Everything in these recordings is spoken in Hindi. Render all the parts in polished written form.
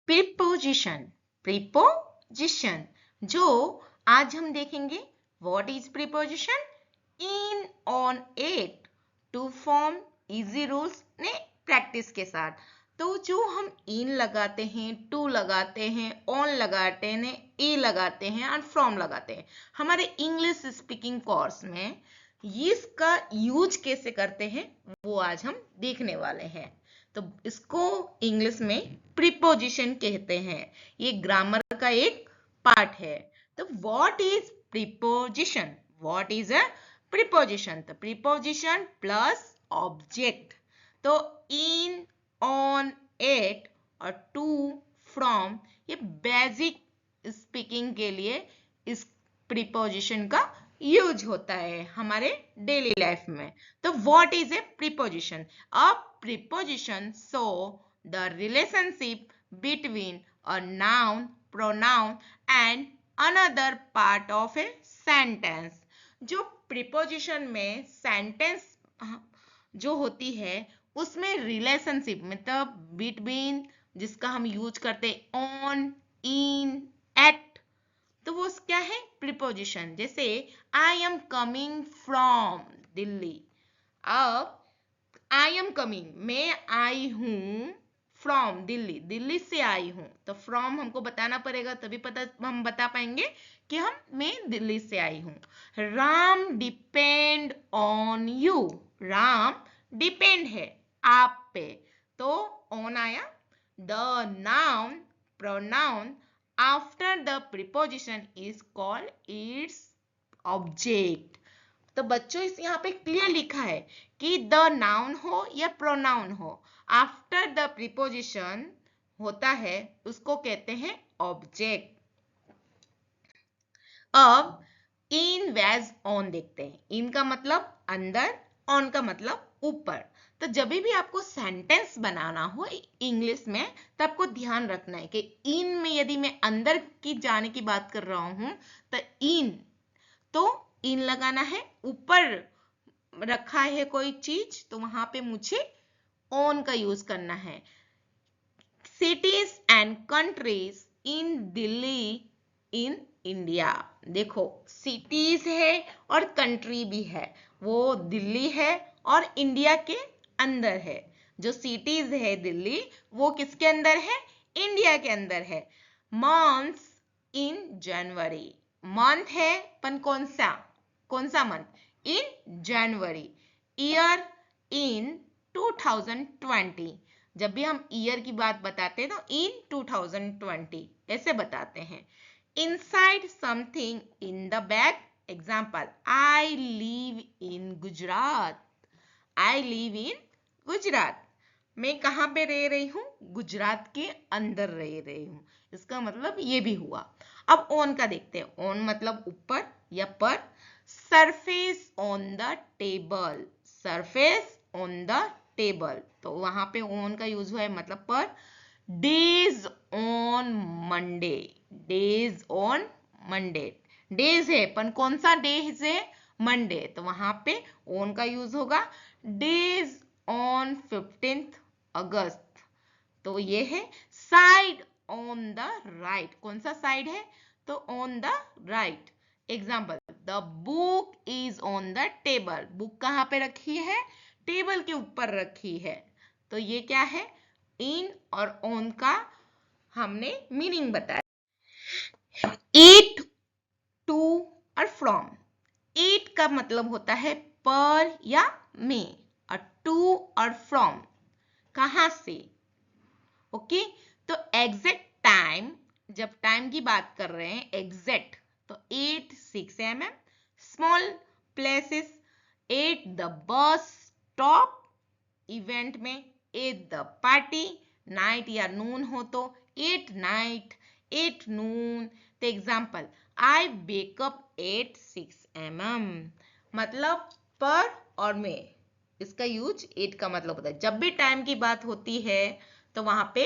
प्रीपोजिशन, प्रीपोजिशन जो आज हम देखेंगे। What is preposition? In, on, at, to from, easy rules ने प्रैक्टिस के साथ। तो जो हम इन लगाते हैं, टू लगाते हैं, ऑन लगाते हैं, ए लगाते हैं और फ्रॉम लगाते हैं, हमारे इंग्लिश स्पीकिंग कोर्स में इसका यूज कैसे करते हैं वो आज हम देखने वाले हैं। तो इसको इंग्लिश में प्रीपोजिशन कहते हैं। ये ग्रामर का एक पार्ट है। तो what is preposition? What is a preposition? तो प्रीपोजिशन प्लस ऑब्जेक्ट। तो इन, ऑन, एट और टू, फ्रॉम, ये बेसिक स्पीकिंग के लिए इस प्रीपोजिशन का यूज होता है हमारे डेली लाइफ में। तो what is a preposition? A preposition show the relationship between a noun, pronoun and another part of a sentence. जो प्रीपोजिशन में सेंटेंस जो होती है उसमें रिलेशनशिप मतलब बिटवीन जिसका हम यूज करते ऑन, इन, एट, तो वो क्या है? प्रीपोजिशन। जैसे I am coming from Delhi. अब आई एम कमिंग, मैं आई हूं, फ्रॉम दिल्ली, दिल्ली से आई हूं, तो फ्रॉम हमको बताना पड़ेगा तभी पता हम बता पाएंगे कि मैं दिल्ली से आई हूं। Ram depend on you, Ram depend है आप पे, तो ऑन आया। The noun, pronoun after the preposition is called its object। तो बच्चों इस यहाँ पे क्लियर लिखा है कि द नाउन हो या प्रोनाउन हो, आफ्टर द प्रीपोजिशन होता है उसको कहते हैं ऑब्जेक्ट। अब इन, वेज, ऑन देखते हैं। इन का मतलब अंदर, ऑन का मतलब ऊपर। तो जब भी आपको सेंटेंस बनाना हो इंग्लिश में तो आपको ध्यान रखना है कि इन में यदि मैं अंदर की जाने की बात कर रहा हूं तो इन लगाना है। ऊपर रखा है कोई चीज तो वहां पे मुझे ऑन का यूज करना है। Cities and countries in Delhi in India. देखो सिटीज है और कंट्री भी है, वो दिल्ली है और इंडिया के अंदर है। जो सिटीज है दिल्ली वो किसके अंदर है? इंडिया के अंदर है। मंथ्स इन जनवरी, मंथ है पर कौन सा month? In January. Year in 2020, जब भी हम ईयर की बात बताते हैं तो इन 2020 ऐसे बताते हैं। Inside something in the bag, example I live in Gujarat, I live in Gujarat. मैं कहाँ पे रह रही हूँ? गुजरात के अंदर रह रही हूँ। इसका मतलब ये भी हुआ। अब ऑन का देखते हैं। ऑन मतलब ऊपर या पर। Surface on the table, surface on the table, तो वहां पे ऑन का यूज हुआ है मतलब पर। Days on Monday, days on Monday, days है पर कौन सा डेज है? मंडे, तो वहां पे ऑन का यूज होगा। डेज ऑन 15th अगस्त, तो ये है। साइड ऑन द राइट, कौन सा साइड है? तो on the right. Example the book is on the table, book कहाँ पे रखी है? टेबल के ऊपर रखी है। तो ये क्या है? इन और ऑन का हमने मीनिंग बताया। ईट, टू और फ्रॉम। ईट का मतलब होता है पर या में, और टू और फ्रॉम कहां से। ओके, तो एग्जैक्ट टाइम, जब टाइम की बात कर रहे हैं एग्जैक्ट, तो 8 6 mm। Small places, 8 the bus stop. Event में 8 द पार्टी। नाइट या नून हो तो 8 नाइट, 8 नून। तो एग्जाम्पल आई वेकअप 8 6 mm, मतलब पर और में, इसका यूज 8 का मतलब होता है। जब भी टाइम की बात होती है तो वहां पे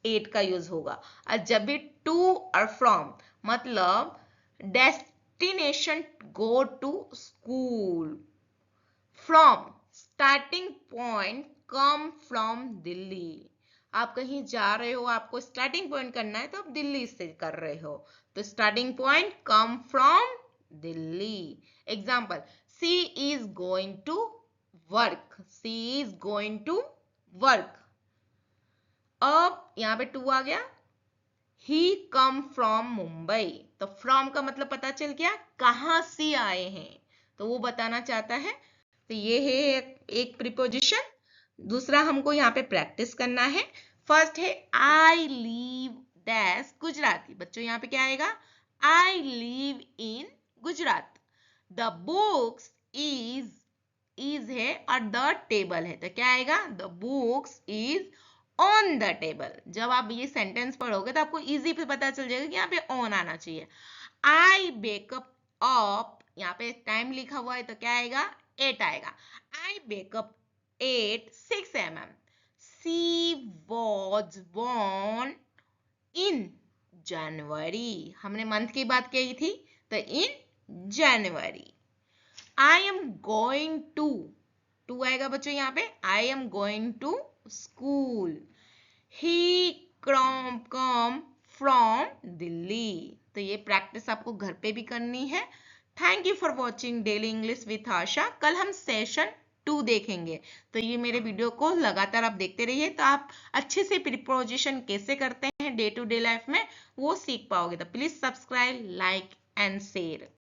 8 का यूज होगा। और जब भी टू और फ्रॉम मतलब destination, go to school. From starting point, come from Delhi. आप कहीं जा रहे हो, आपको स्टार्टिंग पॉइंट करना है तो आप दिल्ली से कर रहे हो, तो starting point come from Delhi. Example, she is going to work, she is going to work. अब यहां पे टू आ गया, ही कम फ्रॉम मुंबई, तो फ्रॉम का मतलब पता चल गया कहां से आए हैं, तो वो बताना चाहता है। तो ये है एक प्रीपोजिशन। दूसरा हमको यहाँ पे प्रैक्टिस करना है। फर्स्ट है आई लिव डैश गुजराती। बच्चों यहाँ पे क्या आएगा, I live in Gujarat. The books is है और द टेबल है, तो क्या आएगा, the books is on the table. जब आप ये सेंटेंस पढ़ोगे तो आपको इजी पे पता चल जाएगा कि यहाँ पे ऑन आना चाहिए। आई वेकअप अप, यहाँ पे टाइम लिखा हुआ है तो क्या आएगा, 8 आएगा। I wake up 6 am. She was born in January. हमने मंथ की बात कही थी, तो in January. I am going to आएगा बच्चों यहाँ पे, I am going to school. He come from Delhi. तो ये प्रैक्टिस आपको घर पे भी करनी है। Thank you for watching daily English with Asha. कल हम सेशन 2 देखेंगे, तो ये मेरे वीडियो को लगातार आप देखते रहिए, तो आप अच्छे से प्रीपोजिशन कैसे करते हैं डे टू डे लाइफ में वो सीख पाओगे। तो please subscribe, like and share.